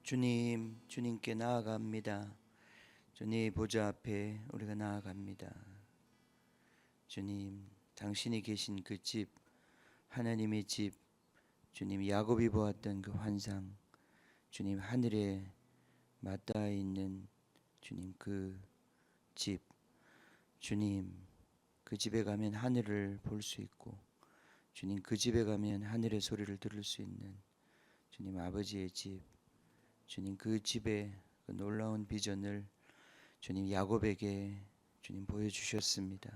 주님, 주님께 나아갑니다. 주님 보좌 앞에 우리가 나아갑니다. 주님, 당신이 계신 그 집, 하나님의 집, 주님 야곱이 보았던 그 환상, 주님 하늘에 맞닿아 있는 주님 그 집, 주님 그 집에 가면 하늘을 볼 수 있고, 주님 그 집에 가면 하늘의 소리를 들을 수 있는 주님 아버지의 집, 주님 그 집의 그 놀라운 비전을 주님 야곱에게 주님 보여주셨습니다.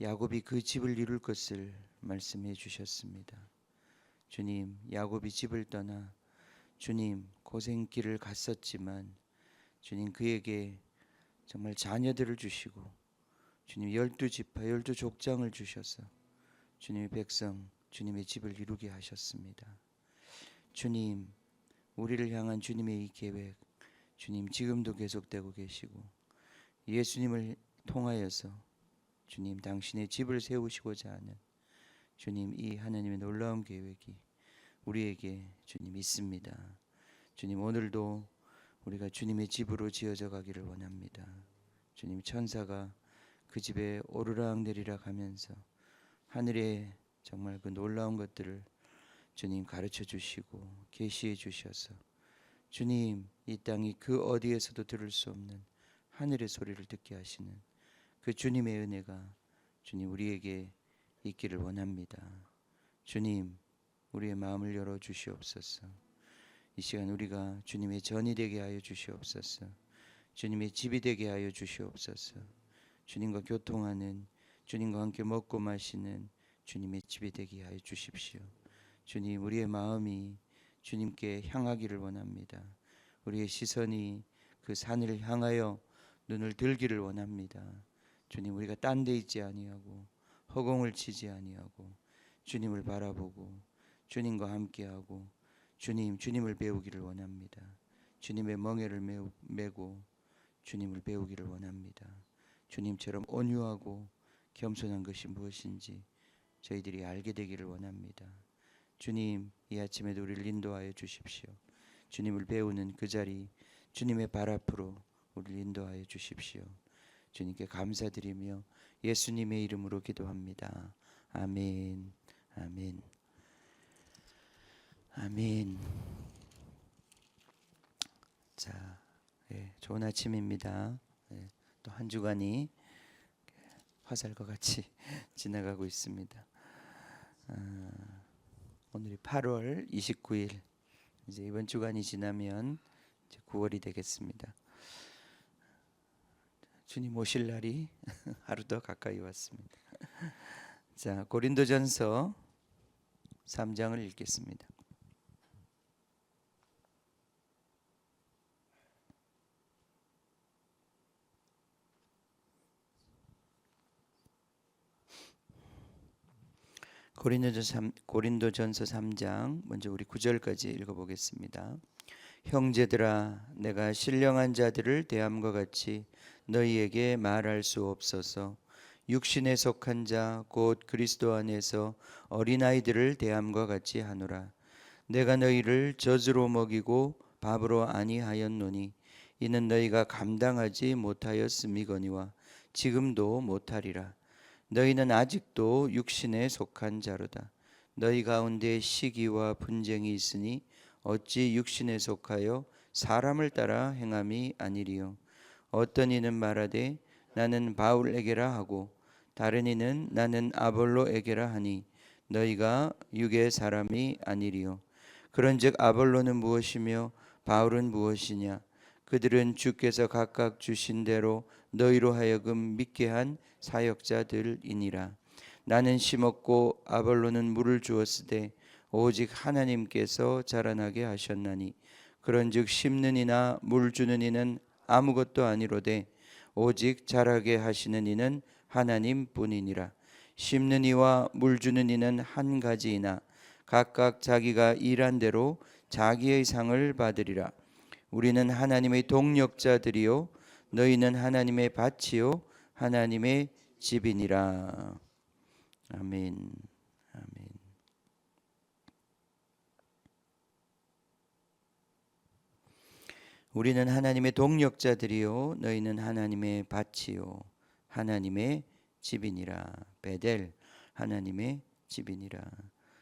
야곱이 그 집을 이룰 것을 말씀해 주셨습니다. 주님, 야곱이 집을 떠나 주님 고생길을 갔었지만 주님 그에게 정말 자녀들을 주시고 주님 12지파 12족장을 주셔서 주님의 백성 주님의 집을 이루게 하셨습니다. 주님, 우리를 향한 주님의 이 계획 주님 지금도 계속되고 계시고 예수님을 통하여서 주님 당신의 집을 세우시고자 하는 주님 이 하나님의 놀라운 계획이 우리에게 주님 있습니다. 주님 오늘도 우리가 주님의 집으로 지어져 가기를 원합니다. 주님 천사가 그 집에 오르락 내리락 하면서 하늘에 정말 그 놀라운 것들을 주님 가르쳐 주시고 계시해 주셔서 주님 이 땅이 그 어디에서도 들을 수 없는 하늘의 소리를 듣게 하시는 그 주님의 은혜가 주님 우리에게 있기를 원합니다. 주님 우리의 마음을 열어 주시옵소서. 이 시간 우리가 주님의 전이 되게 하여 주시옵소서. 주님의 집이 되게 하여 주시옵소서. 주님과 교통하는 주님과 함께 먹고 마시는 주님의 집이 되게 하여 주십시오. 주님 우리의 마음이 주님께 향하기를 원합니다. 우리의 시선이 그 산을 향하여 눈을 들기를 원합니다. 주님 우리가 딴 데 있지 아니하고 허공을 치지 아니하고 주님을 바라보고 주님과 함께하고 주님을 배우기를 원합니다. 주님의 멍에를 메고 주님을 배우기를 원합니다. 주님처럼 온유하고 겸손한 것이 무엇인지 저희들이 알게 되기를 원합니다. 주님 이 아침에도 우리를 인도하여 주십시오. 주님을 배우는 그 자리 주님의 발 앞으로 우리를 인도하여 주십시오. 주님께 감사드리며 예수님의 이름으로 기도합니다. 아멘. 아멘. 아멘. 자, 좋은 아침입니다. 또 한 주간이 화살과 같이 지나가고 있습니다. 오늘이 8월 29일. 이제 이번 주간이 지나면 이제 9월이 되겠습니다. 주님 오실 날이 하루 더 가까이 왔습니다. 자, 고린도전서 3장을 읽겠습니다. 고린도전서 3장 먼저 우리 9절까지 읽어보겠습니다. 형제들아 내가 신령한 자들을 대함과 같이 너희에게 말할 수 없어서 육신에 속한 자 곧 그리스도 안에서 어린아이들을 대함과 같이 하노라. 내가 너희를 젖으로 먹이고 밥으로 아니하였노니 이는 너희가 감당하지 못하였음이거니와 지금도 못하리라. 너희는 아직도 육신에 속한 자로다. 너희 가운데 시기와 분쟁이 있으니 어찌 육신에 속하여 사람을 따라 행함이 아니리요. 어떤 이는 말하되 나는 바울에게라 하고 다른 이는 나는 아볼로에게라 하니 너희가 육의 사람이 아니리요. 그런즉 아볼로는 무엇이며 바울은 무엇이냐? 그들은 주께서 각각 주신 대로 너희로 하여금 믿게 한 사역자들이니라. 나는 심었고 아볼로는 물을 주었으되 오직 하나님께서 자라나게 하셨나니 그런즉 심는 이나 물 주는 이는 아무것도 아니로되 오직 자라게 하시는 이는 하나님뿐이니라. 심는 이와 물 주는 이는 한 가지이나 각각 자기가 일한 대로 자기의 상을 받으리라. 우리는 하나님의 동력자들이요 너희는 하나님의 밭이요 하나님의 집이니라. 아멘. 아멘. 우리는 하나님의 동력자들이요 너희는 하나님의 밭이요 하나님의 집이니라. 베델 하나님의 집이니라.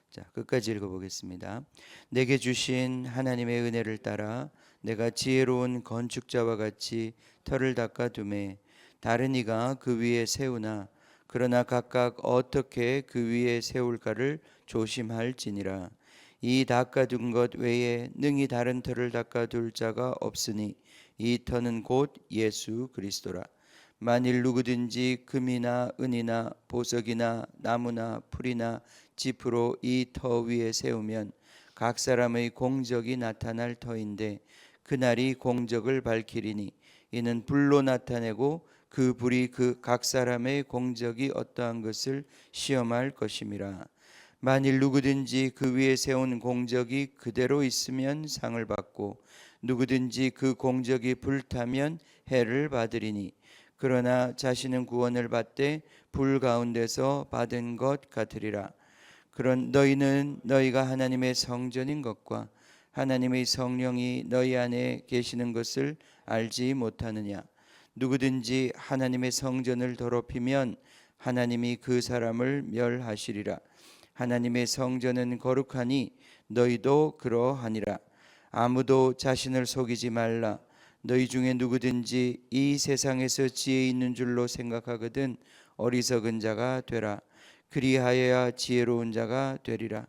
자, 끝까지 읽어보겠습니다. 내게 주신 하나님의 은혜를 따라 내가 지혜로운 건축자와 같이 터를 닦아두매 다른 이가 그 위에 세우나 그러나 각각 어떻게 그 위에 세울까를 조심할지니라. 이 닦아둔 것 외에 능히 다른 터를 닦아둘 자가 없으니 이 터는 곧 예수 그리스도라. 만일 누구든지 금이나 은이나 보석이나 나무나 풀이나 짚으로 이 터 위에 세우면 각 사람의 공적이 나타날 터인데 그날이 공적을 밝히리니 이는 불로 나타내고 그 불이 그 각 사람의 공적이 어떠한 것을 시험할 것임이라. 만일 누구든지 그 위에 세운 공적이 그대로 있으면 상을 받고 누구든지 그 공적이 불타면 해를 받으리니 그러나 자신은 구원을 받되 불 가운데서 받은 것 같으리라. 그런 너희는 너희가 하나님의 성전인 것과 하나님의 성령이 너희 안에 계시는 것을 알지 못하느냐. 누구든지 하나님의 성전을 더럽히면 하나님이 그 사람을 멸하시리라. 하나님의 성전은 거룩하니 너희도 그러하니라. 아무도 자신을 속이지 말라. 너희 중에 누구든지 이 세상에서 지혜 있는 줄로 생각하거든 어리석은 자가 되라. 그리하여야 지혜로운 자가 되리라.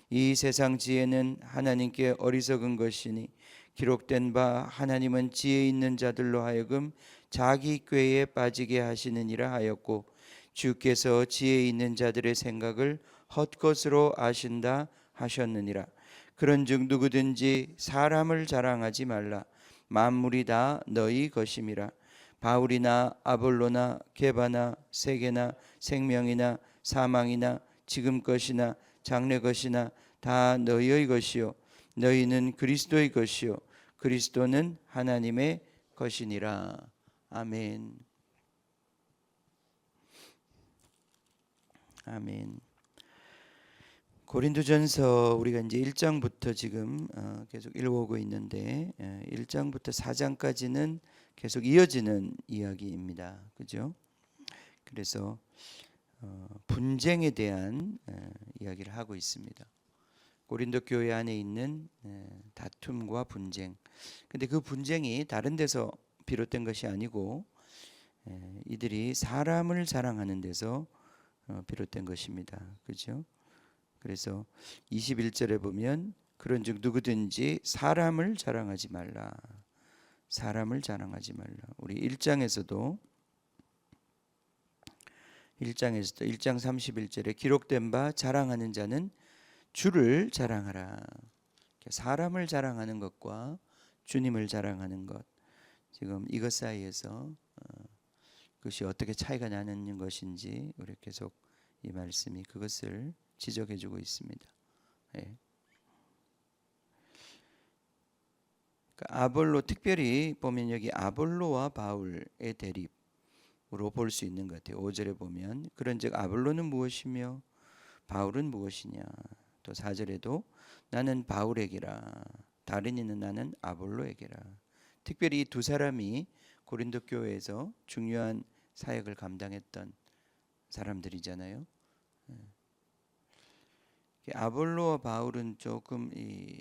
이 세상 지혜는 하나님께 어리석은 것이니 기록된 바 하나님은 지혜 있는 자들로 하여금 자기 꾀에 빠지게 하시느니라 하였고 주께서 지혜 있는 자들의 생각을 헛것으로 아신다 하셨느니라. 그런즉 누구든지 사람을 자랑하지 말라. 만물이 다 너희 것임이라. 바울이나 아볼로나 게바나 세계나 생명이나 사망이나 지금 것이나 장래 것이나 다 너희의 것이요 너희는 그리스도의 것이요 그리스도는 하나님의 것이니라. 아멘. 아멘. 고린도전서 우리가 이제 1장부터 지금 계속 읽어오고 있는데 1장부터 4장까지는 계속 이어지는 이야기입니다. 그죠? 그래서 분쟁에 대한 이야기를 하고 있습니다. 고린도 교회 안에 있는 다툼과 분쟁. 근데 그 분쟁이 다른 데서 비롯된 것이 아니고 이들이 사람을 자랑하는 데서 비롯된 것입니다. 그죠? 그래서 21절에 보면 그런즉 누구든지 사람을 자랑하지 말라. 사람을 자랑하지 말라. 우리 1장 1장 31절에 기록된 바 자랑하는 자는 주를 자랑하라. 사람을 자랑하는 것과 주님을 자랑하는 것, 지금 이것 사이에서 그것이 어떻게 차이가 나는 것인지 우리 계속 이 말씀이 그것을 지적해주고 있습니다. 예. 그러니까 아볼로, 특별히 보면 여기 아볼로와 바울의 대립으로 볼 수 있는 것 같아요. 5절에 보면 그런즉 아볼로는 무엇이며 바울은 무엇이냐. 또 4절에도 나는 바울에게라 다른 이는 나는 아볼로에게라. 특별히 이 두 사람이 고린도 교회에서 중요한 사역을 감당했던 사람들이잖아요. 아볼로와 바울은 조금 이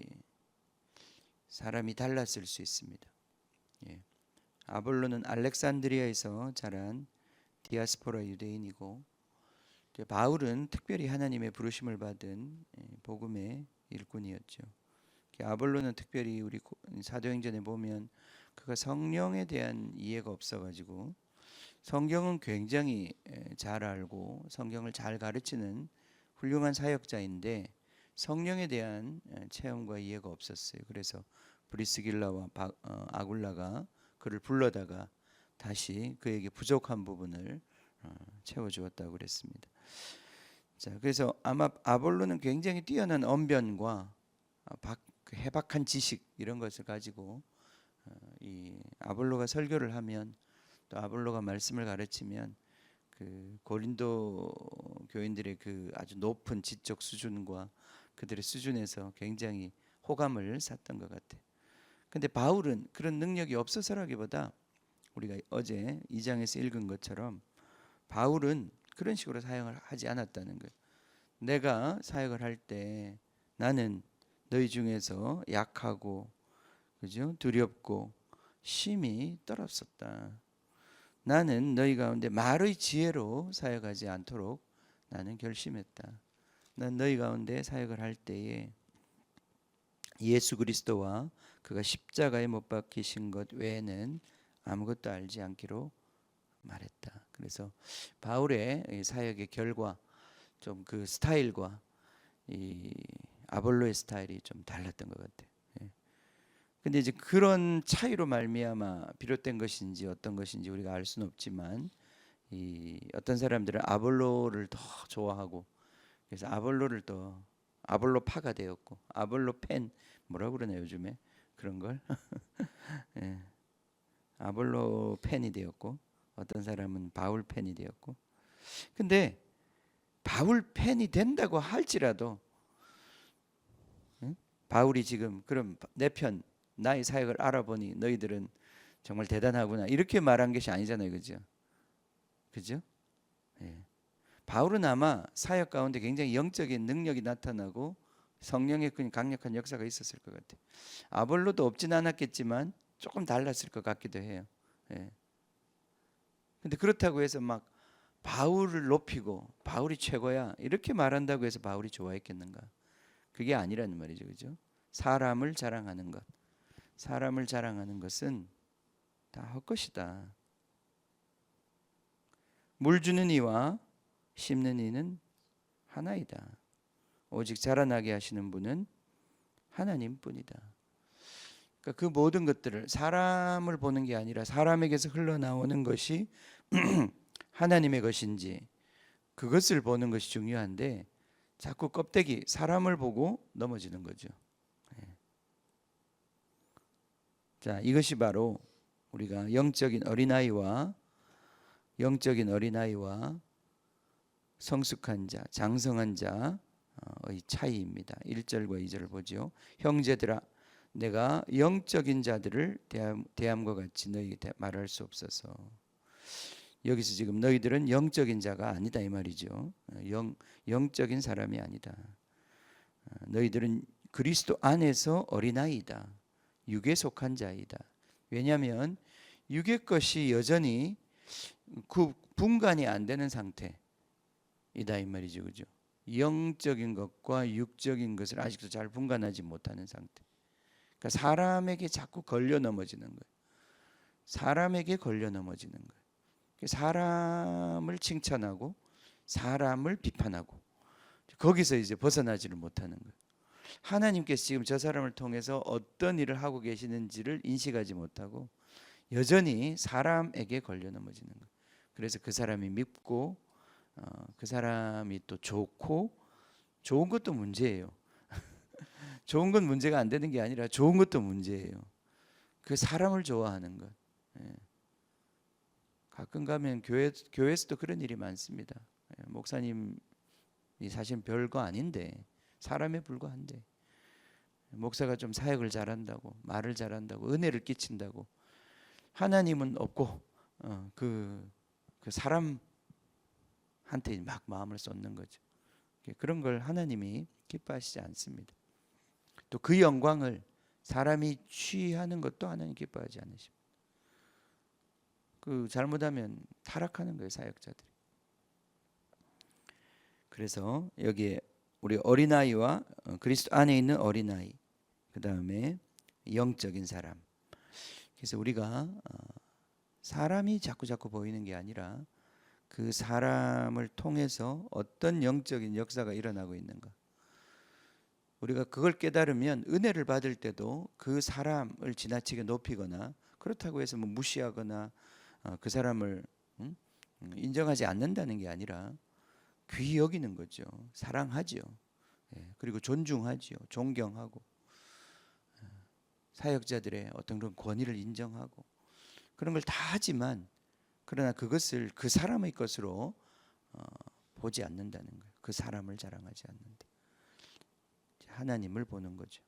사람이 달랐을 수 있습니다. 예. 아볼로는 알렉산드리아에서 자란 디아스포라 유대인이고 바울은 특별히 하나님의 부르심을 받은 복음의 일꾼이었죠. 아볼로는 특별히 우리 사도행전에 보면 그가 성령에 대한 이해가 없어가지고 성경은 굉장히 잘 알고 성경을 잘 가르치는 훌륭한 사역자인데 성령에 대한 체험과 이해가 없었어요. 그래서 브리스길라와 아굴라가 그를 불러다가 다시 그에게 부족한 부분을 채워주었다고 그랬습니다. 자, 그래서 아마 아볼로는 굉장히 뛰어난 언변과 해박한 지식 이런 것을 가지고 이 아볼로가 설교를 하면 또 아볼로가 말씀을 가르치면 그 고린도 교인들의 그 아주 높은 지적 수준과 그들의 수준에서 굉장히 호감을 샀던 것 같아요. 근데 바울은 그런 능력이 없어서라기보다 우리가 어제 2장에서 읽은 것처럼 바울은 그런 식으로 사역을 하지 않았다는 거예요. 내가 사역을 할 때 나는 너희 중에서 약하고, 그죠? 두렵고 심히 떨었었다. 나는 너희 가운데 말의 지혜로 사역하지 않도록 나는 결심했다. 난 너희 가운데 사역을 할 때에 예수 그리스도와 그가 십자가에 못 박히신 것 외에는 아무것도 알지 않기로 말했다. 그래서 바울의 사역의 결과, 좀 그 스타일과 이 아볼로의 스타일이 좀 달랐던 것 같아요. 예. 근데 이제 그런 차이로 말미암아 비롯된 것인지 어떤 것인지 우리가 알 수는 없지만, 이 어떤 사람들은 아볼로를 더 좋아하고, 그래서 아볼로를 더 아볼로파가 되었고, 아볼로 팬 뭐라고 그러나요 요즘에 그런 걸 예. 아볼로 팬이 되었고, 어떤 사람은 바울 팬이 되었고. 근데 바울 팬이 된다고 할지라도, 응? 바울이 지금 그럼 내 편, 나의 사역을 알아보니 너희들은 정말 대단하구나 이렇게 말한 것이 아니잖아요, 그죠? 그죠? 예. 바울은 아마 사역 가운데 굉장히 영적인 능력이 나타나고 성령의 강력한 역사가 있었을 것 같아요. 아볼로도 없진 않았겠지만 조금 달랐을 것 같기도 해요. 예. 근데 그렇다고 해서 막 바울을 높이고 바울이 최고야 이렇게 말한다고 해서 바울이 좋아했겠는가? 그게 아니라는 말이죠, 그죠? 사람을 자랑하는 것, 사람을 자랑하는 것은 다 헛것이다. 물 주는 이와 심는 이는 하나이다. 오직 자라나게 하시는 분은 하나님뿐이다. 그러니까 그 모든 것들을 사람을 보는 게 아니라 사람에게서 흘러나오는 것이 하나님의 것인지 그것을 보는 것이 중요한데, 자꾸 껍데기 사람을 보고 넘어지는 거죠. 자, 이것이 바로 우리가 영적인 어린아이와 성숙한 자, 장성한 자의 차이입니다. 1절과 2절을 보죠. 형제들아, 내가 영적인 자들을 대함과 같이 너희 말할 수 없어서. 여기서 지금 너희들은 영적인 자가 아니다 이 말이죠. 영적인 사람이 아니다. 너희들은 그리스도 안에서 어린아이다. 육에 속한 자이다. 왜냐하면 육의 것이 여전히 그 분간이 안 되는 상태이다 이 말이죠, 그죠? 영적인 것과 육적인 것을 아직도 잘 분간하지 못하는 상태. 그러니까 사람에게 자꾸 걸려 넘어지는 거예요. 사람에게 걸려 넘어지는 거예요. 사람을 칭찬하고 사람을 비판하고 거기서 이제 벗어나지를 못하는 거예요. 하나님께서 지금 저 사람을 통해서 어떤 일을 하고 계시는지를 인식하지 못하고 여전히 사람에게 걸려 넘어지는 거예요. 그래서 그 사람이 밉고 그 사람이 또 좋고, 좋은 것도 문제예요. 좋은 건 문제가 안 되는 게 아니라 좋은 것도 문제예요. 그 사람을 좋아하는 것. 예. 가끔 가면 교회에서도 그런 일이 많습니다. 예. 목사님이 사실 별거 아닌데 사람에 불과한데 목사가 좀 사역을 잘한다고, 말을 잘한다고, 은혜를 끼친다고 하나님은 없고 그 사람한테 막 마음을 쏟는 거죠. 그런 걸 하나님이 기뻐하시지 않습니다. 또 그 영광을 사람이 취하는 것도 하나님 기뻐하지 않으십니다. 그 잘못하면 타락하는 거예요, 사역자들이. 그래서 여기에 우리 어린아이와 그리스도 안에 있는 어린아이, 그 다음에 영적인 사람. 그래서 우리가 사람이 자꾸 보이는 게 아니라 그 사람을 통해서 어떤 영적인 역사가 일어나고 있는가. 우리가 그걸 깨달으면 은혜를 받을 때도 그 사람을 지나치게 높이거나 그렇다고 해서 뭐 무시하거나 그 사람을 인정하지 않는다는 게 아니라 귀히 여기는 거죠. 사랑하죠. 예, 그리고 존중하죠. 존경하고 사역자들의 어떤 그런 권위를 인정하고 그런 걸 다 하지만, 그러나 그것을 그 사람의 것으로 보지 않는다는 거예요. 그 사람을 자랑하지 않는다. 하나님을 보는 거죠.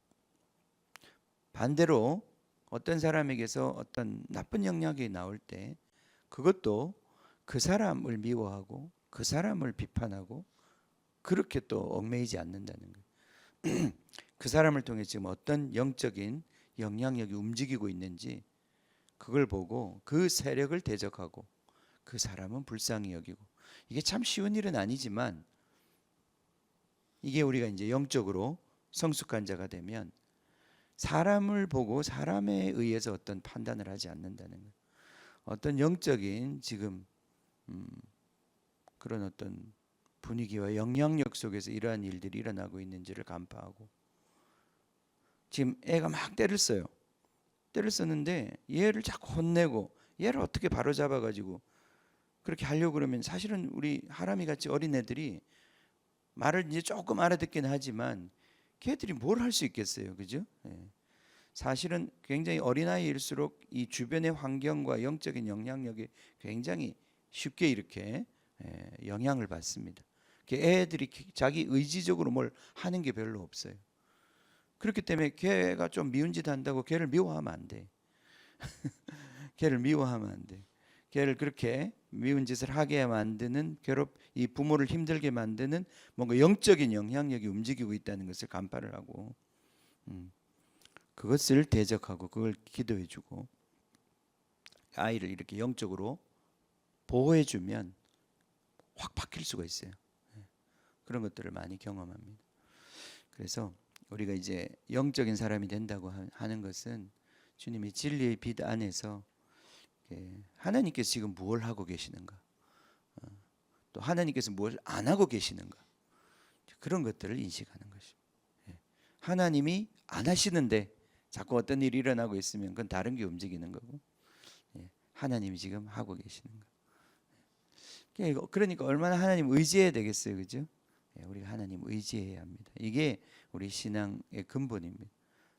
반대로 어떤 사람에게서 어떤 나쁜 영향이 나올 때 그것도 그 사람을 미워하고 그 사람을 비판하고 그렇게 또 얽매이지 않는다는 거예요. 그 사람을 통해 지금 어떤 영적인 영향력이 움직이고 있는지 그걸 보고 그 세력을 대적하고 그 사람은 불쌍히 여기고, 이게 참 쉬운 일은 아니지만 이게 우리가 이제 영적으로 성숙한 자가 되면 사람을 보고 사람에 의해서 어떤 판단을 하지 않는다는 거예요. 어떤 영적인 지금 그런 어떤 분위기와 영향력 속에서 이러한 일들이 일어나고 있는지를 간파하고, 지금 애가 막 때를 써요. 때를 썼는데 얘를 자꾸 혼내고 얘를 어떻게 바로잡아 가지고 그렇게 하려고 그러면 사실은 우리 하람이 같이 어린 애들이 말을 이제 조금 알아듣긴 하지만 걔들이 뭘 할 수 있겠어요, 그죠? 예. 사실은 굉장히 어린아이일수록 이 주변의 환경과 영적인 영향력이 굉장히 쉽게 이렇게 영향을 받습니다. 애들이 자기 의지적으로 뭘 하는 게 별로 없어요. 그렇기 때문에 걔가 좀 미운 짓 한다고 걔를 미워하면 안 돼. 걔를 미워하면 안 돼. 걔를 그렇게 미운 짓을 하게 만드는, 이 부모를 힘들게 만드는 뭔가 영적인 영향력이 움직이고 있다는 것을 간파를 하고 그것을 대적하고 그걸 기도해주고 아이를 이렇게 영적으로 보호해주면 확 바뀔 수가 있어요. 그런 것들을 많이 경험합니다. 그래서 우리가 이제 영적인 사람이 된다고 하는 것은 주님의 진리의 빛 안에서 하나님께서 지금 무엇을 하고 계시는가, 또 하나님께서 무엇을 안 하고 계시는가, 그런 것들을 인식하는 것입니다. 하나님이 안 하시는데 자꾸 어떤 일이 일어나고 있으면 그건 다른 게 움직이는 거고, 하나님이 지금 하고 계시는 거. 그러니까 얼마나 하나님 의지해야 되겠어요, 그죠? 우리가 하나님 의지해야 합니다. 이게 우리 신앙의 근본입니다.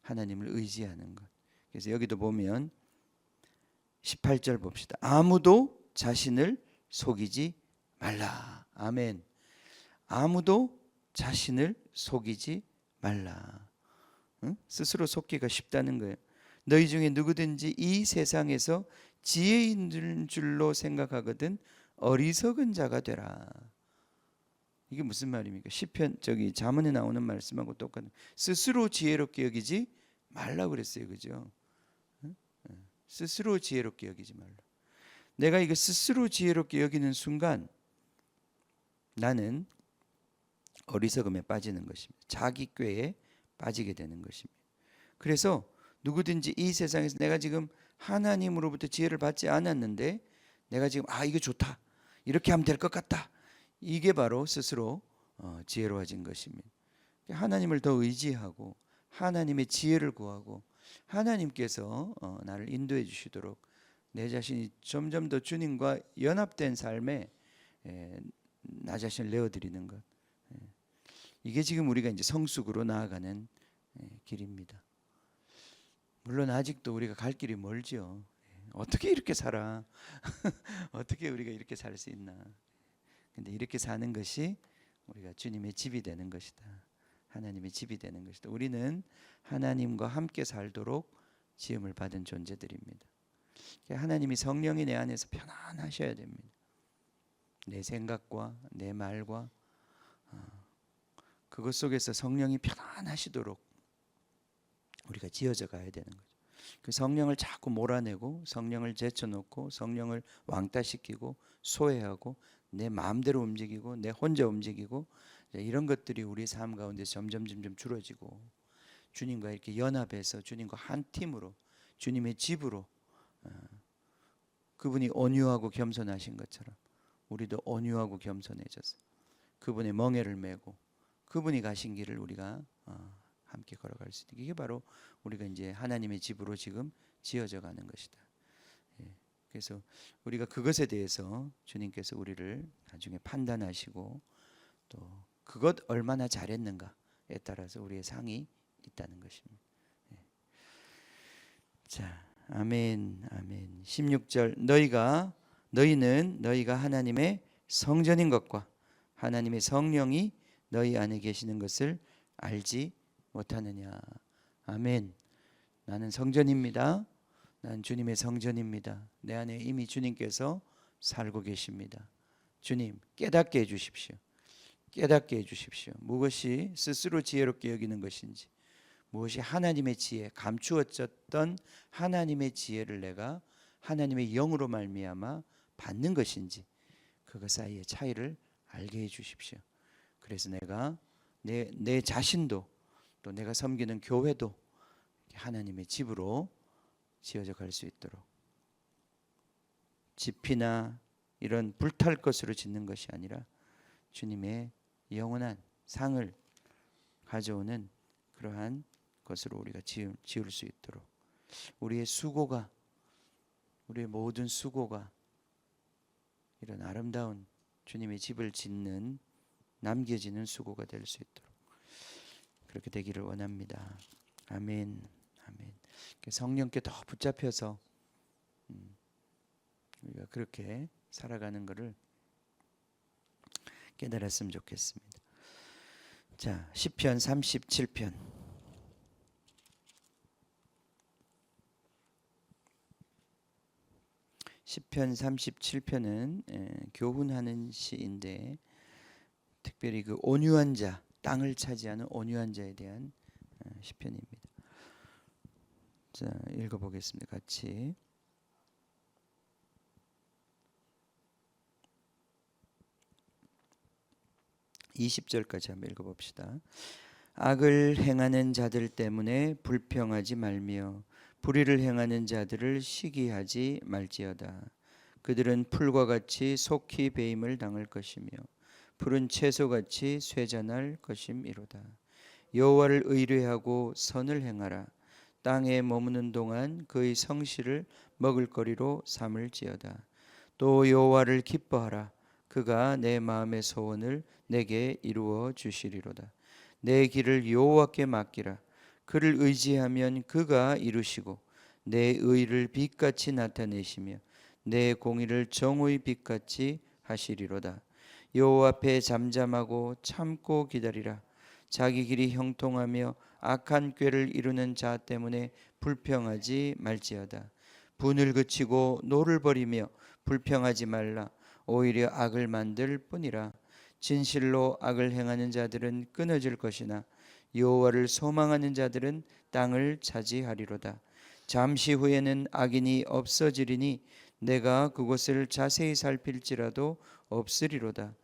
하나님을 의지하는 것. 그래서 여기도 보면 18절 봅시다. 아무도 자신을 속이지 말라. 아멘. 아무도 자신을 속이지 말라. 응? 스스로 속기가 쉽다는 거예요. 너희 중에 누구든지 이 세상에서 지혜 있는 줄로 생각하거든 어리석은 자가 되라. 이게 무슨 말입니까? 시편 잠언에 나오는 말씀하고 똑같은, 스스로 지혜롭게 여기지 말라 그랬어요, 그죠? 스스로 지혜롭게 여기지 말라. 내가 이거 스스로 지혜롭게 여기는 순간 나는 어리석음에 빠지는 것입니다. 자기 꾀에 빠지게 되는 것입니다. 그래서 누구든지 이 세상에서 내가 지금 하나님으로부터 지혜를 받지 않았는데 내가 지금 이거 좋다, 이렇게 하면 될 것 같다, 이게 바로 스스로 지혜로워진 것입니다. 하나님을 더 의지하고 하나님의 지혜를 구하고 하나님께서 나를 인도해 주시도록 내 자신이 점점 더 주님과 연합된 삶에 나 자신을 내어드리는 것, 이게 지금 우리가 이제 성숙으로 나아가는 길입니다. 물론 아직도 우리가 갈 길이 멀죠. 어떻게 이렇게 살아? 어떻게 우리가 이렇게 살 수 있나? 근데 이렇게 사는 것이 우리가 주님의 집이 되는 것이다. 하나님의 집이 되는 것이다. 우리는 하나님과 함께 살도록 지음을 받은 존재들입니다. 하나님이 성령이 내 안에서 편안하셔야 됩니다. 내 생각과 내 말과 그것 속에서 성령이 편안하시도록 우리가 지어져 가야 되는 거죠. 그 성령을 자꾸 몰아내고 성령을 제쳐놓고 성령을 왕따시키고 소외하고 내 마음대로 움직이고 내 혼자 움직이고 이런 것들이 우리 삶 가운데 점점 줄어지고 주님과 이렇게 연합해서 주님과 한 팀으로 주님의 집으로, 그분이 온유하고 겸손하신 것처럼 우리도 온유하고 겸손해져서 그분의 멍에를 메고 그분이 가신 길을 우리가 함께 걸어갈 수 있는, 이게 바로 우리가 이제 하나님의 집으로 지금 지어져 가는 것이다. 그래서 우리가 그것에 대해서 주님께서 우리를 나중에 판단하시고 또 그것 얼마나 잘했는가에 따라서 우리의 상이 있다는 것입니다. 자, 아멘, 아멘. 16절 너희는 너희가 하나님의 성전인 것과 하나님의 성령이 너희 안에 계시는 것을 알지 못하느냐. 아멘. 나는 성전입니다. 난 주님의 성전입니다. 내 안에 이미 주님께서 살고 계십니다. 주님 깨닫게 해주십시오. 깨닫게 해주십시오. 무엇이 스스로 지혜롭게 여기는 것인지, 무엇이 하나님의 지혜, 감추어졌던 하나님의 지혜를 내가 하나님의 영으로 말미암아 받는 것인지, 그것 사이의 차이를 알게 해주십시오. 그래서 내가 내 자신도 또 내가 섬기는 교회도 하나님의 집으로 지어져 갈 수 있도록, 집이나 이런 불탈 것으로 짓는 것이 아니라 주님의 영원한 상을 가져오는 그러한 것으로 우리가 지을 수 있도록, 우리의 수고가, 우리의 모든 수고가 이런 아름다운 주님의 집을 짓는 남겨지는 수고가 될 수 있도록 그렇게 되기를 원합니다. 아멘. 아멘. 성령께 더 붙잡혀서 우리가 그렇게 살아가는 것을 깨달았으면 좋겠습니다. 자, 시편 37편. 시편 37편은 교훈하는 시인데, 특별히 그 온유한 자, 땅을 차지하는 온유한 자에 대한 시편입니다. 자, 읽어보겠습니다. 같이. (20절까지) 한번 읽어봅시다. 악을 행하는 자들 때문에 불평하지 말며 불의를 행하는 자들을 시기하지 말지어다. 그들은 풀과 같이 속히 배임을 당할 것이며 푸른 채소같이 쇠잔할 것임이로다. 여호와를 의뢰하고 선을 행하라. 땅에 머무는 동안 그의 성실을 먹을거리로 삼을지어다. 또 여호와를 기뻐하라. 그가 내 마음의 소원을 내게 이루어 주시리로다. 내 길을 여호와께 맡기라. 그를 의지하면 그가 이루시고 내 의를 빛같이 나타내시며 내 공의를 정오의 빛같이 하시리로다. 여호와 앞에 잠잠하고 참고 기다리라. 자기 길이 형통하며 악한 꾀를 이루는 자 때문에 불평하지 말지어다. 분을 그치고 노를 버리며 불평하지 말라. 오히려 악을 만들 뿐이라. 진실로 악을 행하는 자들은 끊어질 것이나 여호와를 소망하는 자들은 땅을 차지하리로다. 잠시 후에는 악인이 없어지리니 내가 그곳을 자세히 살필지라도 없으리로다.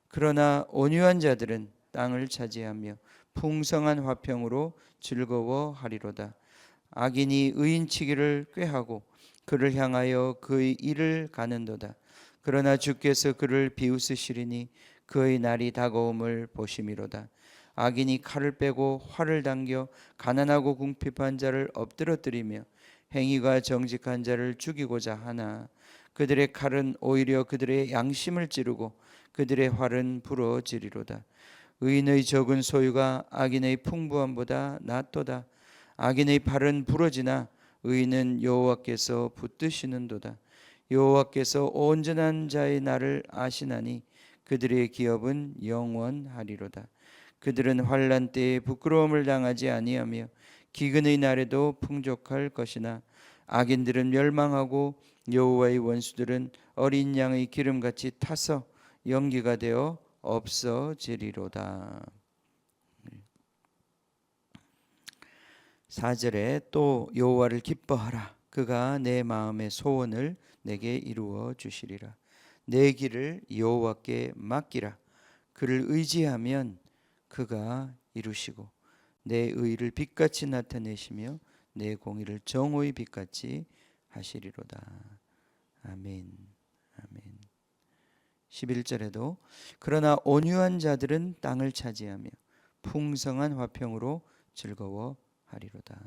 그러나 온유한 자들은 땅을 차지하며 풍성한 화평으로 즐거워하리로다. 악인이 의인치기를 꾀하고 그를 향하여 그의 일을 가는도다. 그러나 주께서 그를 비웃으시리니 그의 날이 다가옴을 보심이로다. 악인이 칼을 빼고 활을 당겨 가난하고 궁핍한 자를 엎드러뜨리며 행위가 정직한 자를 죽이고자 하나 그들의 칼은 오히려 그들의 양심을 찌르고 그들의 활은 부러지리로다. 의인의 적은 소유가 악인의 풍부함보다 낫도다. 악인의 팔은 부러지나 의인은 여호와께서 붙드시는도다. 여호와께서 온전한 자의 날을 아시나니 그들의 기업은 영원하리로다. 그들은 환난 때에 부끄러움을 당하지 아니하며 기근의 날에도 풍족할 것이나 악인들은 멸망하고 여호와의 원수들은 어린 양의 기름같이 타서 연기가 되어 없어지리로다. 4절에 또 여호와를 기뻐하라. 그가 내 마음의 소원을 내게 이루어 주시리라. 내 길을 여호와께 맡기라. 그를 의지하면 그가 이루시고 내 의를 빛같이 나타내시며 내 공의를 정오의 빛같이 하시리로다. 아멘. 아멘. 11절에도 그러나 온유한 자들은 땅을 차지하며 풍성한 화평으로 즐거워하리로다.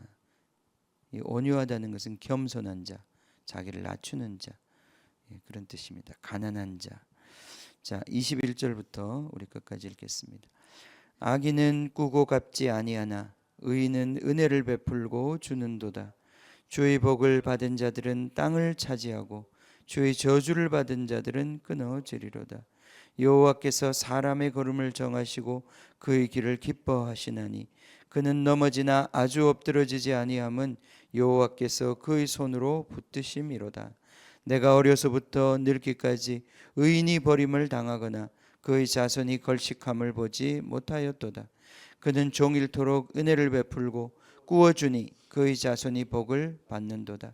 이 온유하다는 것은 겸손한 자, 자기를 낮추는 자, 그런 뜻입니다. 가난한 자. 자, 21절부터 우리 끝까지 읽겠습니다. 악인은 꾸고 갚지 아니하나 의인은 은혜를 베풀고 주는도다. 주의 복을 받은 자들은 땅을 차지하고 주의 저주를 받은 자들은 끊어지리로다. 여호와께서 사람의 걸음을 정하시고 그의 길을 기뻐하시나니 그는 넘어지나 아주 엎드러지지 아니함은 여호와께서 그의 손으로 붙드심이로다. 내가 어려서부터 늙기까지 의인이 버림을 당하거나 그의 자손이 걸식함을 보지 못하였도다. 그는 종일토록 은혜를 베풀고 꾸어주니 그의 자손이 복을 받는도다.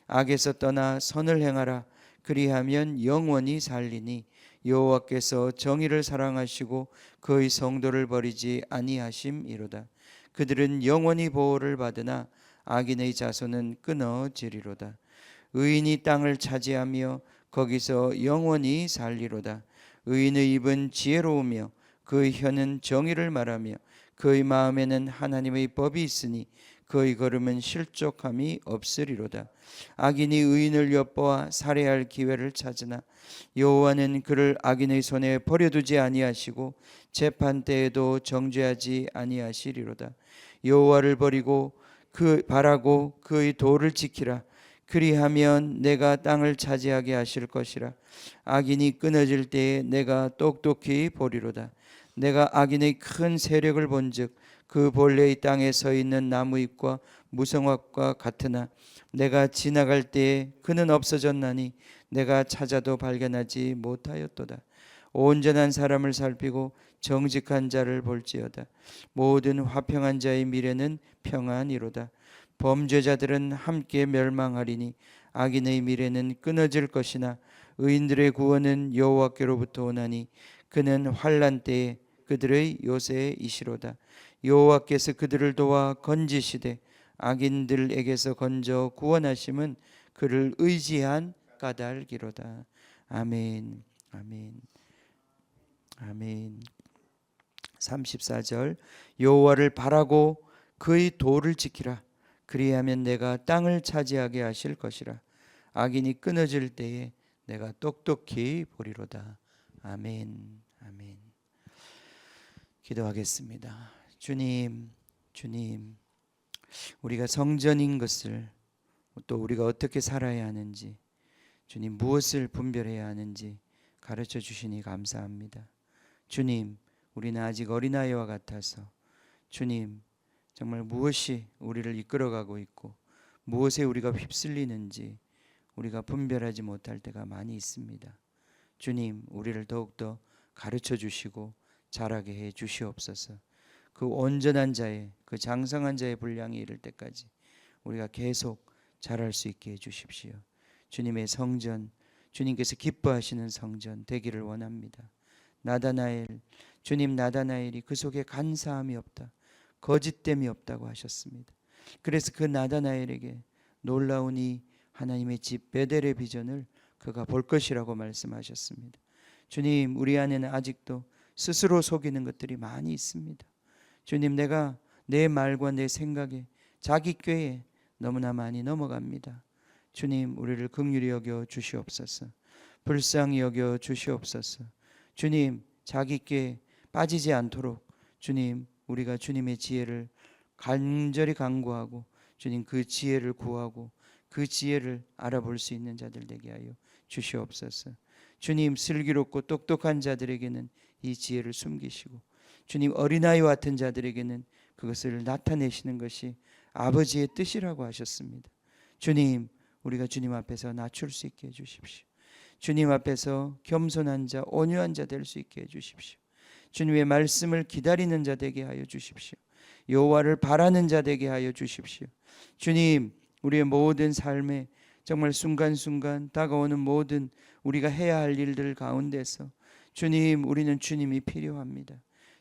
악에서 떠나 선을 행하라. 그리하면 영원히 살리니 여호와께서 정의를 사랑하시고 그의 성도를 버리지 아니하심이로다. 그들은 영원히 보호를 받으나 악인의 자손은 끊어지리로다. 의인이 땅을 차지하며 거기서 영원히 살리로다. 의인의 입은 지혜로우며 그의 혀는 정의를 말하며 그의 마음에는 하나님의 법이 있으니 그의 걸음은 실족함이 없으리로다. 악인이 의인을 엿보아 살해할 기회를 찾으나 여호와는 그를 악인의 손에 버려두지 아니하시고 재판 때에도 정죄하지 아니하시리로다. 여호와를 버리고 바라고 그의 도를 지키라. 그리하면 내가 땅을 차지하게 하실 것이라. 악인이 끊어질 때에 내가 똑똑히 보리로다. 내가 악인의 큰 세력을 본즉 그 본래의 땅에 서 있는 나무잎과 무성화과 같으나 내가 지나갈 때에 그는 없어졌나니 내가 찾아도 발견하지 못하였도다. 온전한 사람을 살피고 정직한 자를 볼지어다. 모든 화평한 자의 미래는 평안이로다. 범죄자들은 함께 멸망하리니 악인의 미래는 끊어질 것이나 의인들의 구원은 여호와께로부터 오나니 그는 환난 때에 그들의 요새이시로다. 여호와께서 그들을 도와 건지시되 악인들에게서 건져 구원하심은 그를 의지한 까닭이로다. 아멘. 아멘. 아멘. 34절 여호와를 바라고 그의 도를 지키라. 그리하면 내가 땅을 차지하게 하실 것이라. 악인이 끊어질 때에 내가 똑똑히 보리로다. 아멘. 아멘. 기도하겠습니다. 주님, 우리가 성전인 것을, 또 우리가 어떻게 살아야 하는지, 주님 무엇을 분별해야 하는지 가르쳐 주시니 감사합니다. 주님, 우리는 아직 어린아이와 같아서 주님 정말 무엇이 우리를 이끌어가고 있고 무엇에 우리가 휩쓸리는지 우리가 분별하지 못할 때가 많이 있습니다. 주님, 우리를 더욱더 가르쳐 주시고 자라게 해 주시옵소서. 그 온전한 자의, 그 장성한 자의 분량에 이를 때까지 우리가 계속 자랄 수 있게 해 주십시오. 주님의 성전, 주님께서 기뻐하시는 성전 되기를 원합니다. 나다나엘, 주님 나다나엘이 그 속에 간사함이 없다, 거짓됨이 없다고 하셨습니다. 그래서 그 나다나엘에게 놀라운 이 하나님의 집 베델의 비전을 그가 볼 것이라고 말씀하셨습니다. 주님, 우리 안에는 아직도 스스로 속이는 것들이 많이 있습니다. 주님, 내가 내 말과 내 생각에 자기 꾀에 너무나 많이 넘어갑니다. 주님, 우리를 긍휼히 여겨 주시옵소서. 불쌍히 여겨 주시옵소서. 주님, 자기 꾀에 빠지지 않도록 주님, 우리가 주님의 지혜를 간절히 간구하고 주님 그 지혜를 구하고 그 지혜를 알아볼 수 있는 자들 되게 하여 주시옵소서. 주님, 슬기롭고 똑똑한 자들에게는 이 지혜를 숨기시고 주님, 어린아이 같은 자들에게는 그것을 나타내시는 것이 아버지의 뜻이라고 하셨습니다. 주님, 우리가 주님 앞에서 낮출 수 있게 해주십시오. 주님 앞에서 겸손한 자, 온유한 자 될 수 있게 해주십시오. 주님의 말씀을 기다리는 자 되게 하여 주십시오. 여호와를 바라는 자 되게 하여 주십시오. 주님, 우리의 모든 삶에 정말 순간순간 다가오는 모든 우리가 해야 할 일들 가운데서 주님, 우리는 주님이 필요합니다.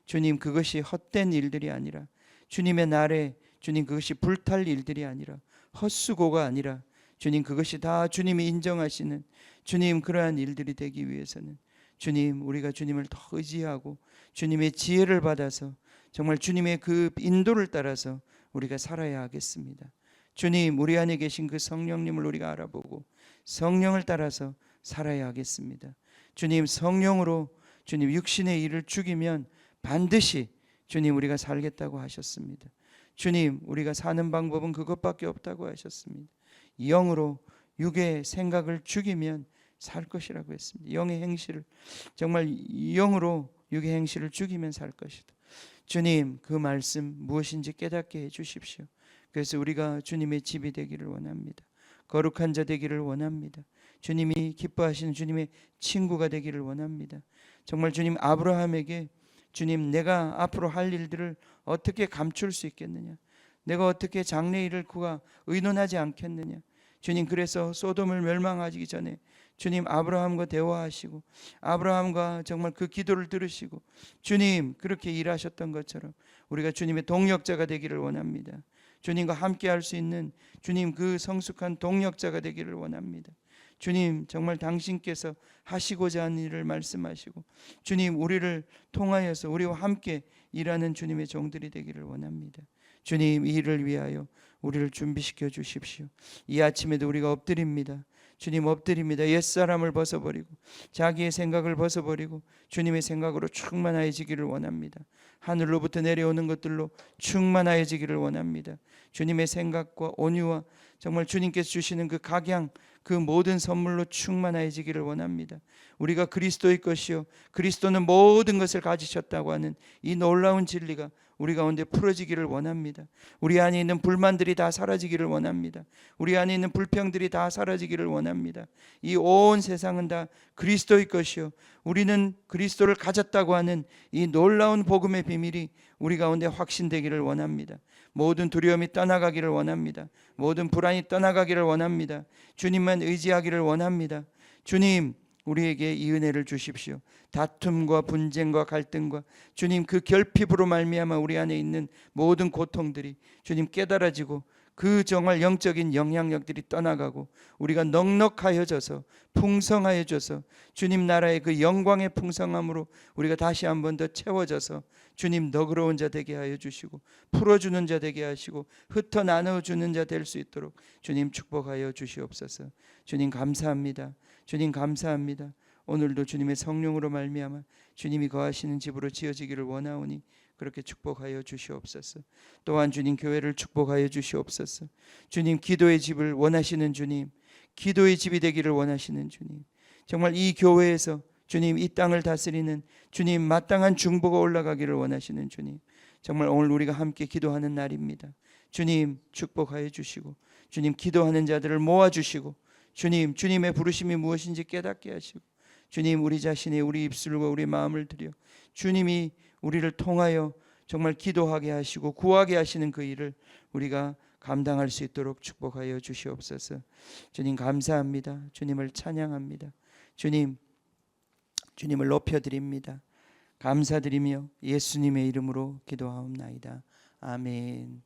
주님, 그것이 헛된 일들이 아니라 주님의 날에 주님 그것이 불탈 일들이 아니라 헛수고가 아니라 주님 그것이 다 주님이 인정하시는 주님 그러한 일들이 되기 위해서는 주님, 우리가 주님을 더 의지하고 주님의 지혜를 받아서 정말 주님의 그 인도를 따라서 우리가 살아야 하겠습니다. 주님, 우리 안에 계신 그 성령님을 우리가 알아보고 성령을 따라서 살아야 하겠습니다. 주님, 성령으로 주님 육신의 일을 죽이면 반드시 주님 우리가 살겠다고 하셨습니다. 주님, 우리가 사는 방법은 그것밖에 없다고 하셨습니다. 영으로 육의 생각을 죽이면 살 것이라고 했습니다. 영의 행실을 정말 영으로 육의 행실을 죽이면 살 것이다. 주님, 그 말씀 무엇인지 깨닫게 해 주십시오. 그래서 우리가 주님의 집이 되기를 원합니다. 거룩한 자 되기를 원합니다. 주님이 기뻐하시는 주님의 친구가 되기를 원합니다. 정말 주님 아브라함에게 주님 내가 앞으로 할 일들을 어떻게 감출 수 있겠느냐, 내가 어떻게 장래일을 그가 의논하지 않겠느냐. 주님 그래서 소돔을 멸망하기 전에 주님 아브라함과 대화하시고 아브라함과 정말 그 기도를 들으시고 주님 그렇게 일하셨던 것처럼 우리가 주님의 동력자가 되기를 원합니다. 주님과 함께 할 수 있는 주님 그 성숙한 동력자가 되기를 원합니다. 주님 정말 당신께서 하시고자 하는 일을 말씀하시고 주님 우리를 통하여서 우리와 함께 일하는 주님의 종들이 되기를 원합니다. 주님 이 일을 위하여 우리를 준비시켜 주십시오. 이 아침에도 우리가 엎드립니다. 주님 엎드립니다. 옛사람을 벗어버리고 자기의 생각을 벗어버리고 주님의 생각으로 충만해지기를 원합니다. 하늘로부터 내려오는 것들로 충만해지기를 원합니다. 주님의 생각과 온유와 정말 주님께서 주시는 그 각양 그 모든 선물로 충만해지기를 원합니다. 우리가 그리스도의 것이요 그리스도는 모든 것을 가지셨다고 하는 이 놀라운 진리가 우리 가운데 풀어지기를 원합니다. 우리 안에 있는 불만들이 다 사라지기를 원합니다. 우리 안에 있는 불평들이 다 사라지기를 원합니다. 이 온 세상은 다 그리스도의 것이요 우리는 그리스도를 가졌다고 하는 이 놀라운 복음의 비밀이 우리 가운데 확신되기를 원합니다. 모든 두려움이 떠나가기를 원합니다. 모든 불안이 떠나가기를 원합니다. 주님만 의지하기를 원합니다. 주님 우리에게 이 은혜를 주십시오. 다툼과 분쟁과 갈등과 주님 그 결핍으로 말미암아 우리 안에 있는 모든 고통들이 주님 깨달아지고 그 정말 영적인 영향력들이 떠나가고 우리가 넉넉하여져서 풍성하여져서 주님 나라의 그 영광의 풍성함으로 우리가 다시 한 번 더 채워져서 주님 너그러운 자 되게 하여 주시고 풀어주는 자 되게 하시고 흩어 나눠주는 자 될 수 있도록 주님 축복하여 주시옵소서. 주님 감사합니다. 주님 감사합니다. 오늘도 주님의 성령으로 말미암아 주님이 거하시는 집으로 지어지기를 원하오니 그렇게 축복하여 주시옵소서. 또한 주님 교회를 축복하여 주시옵소서. 주님 기도의 집을 원하시는 주님, 기도의 집이 되기를 원하시는 주님, 정말 이 교회에서 주님 이 땅을 다스리는 주님 마땅한 중보가 올라가기를 원하시는 주님, 정말 오늘 우리가 함께 기도하는 날입니다. 주님 축복하여 주시고 주님 기도하는 자들을 모아주시고 주님 주님의 부르심이 무엇인지 깨닫게 하시고 주님 우리 자신의 우리 입술과 우리 마음을 들여 주님이 우리를 통하여 정말 기도하게 하시고 구하게 하시는 그 일을 우리가 감당할 수 있도록 축복하여 주시옵소서. 주님 감사합니다. 주님을 찬양합니다. 주님을 높여드립니다. 감사드리며 예수님의 이름으로 기도하옵나이다. 아멘.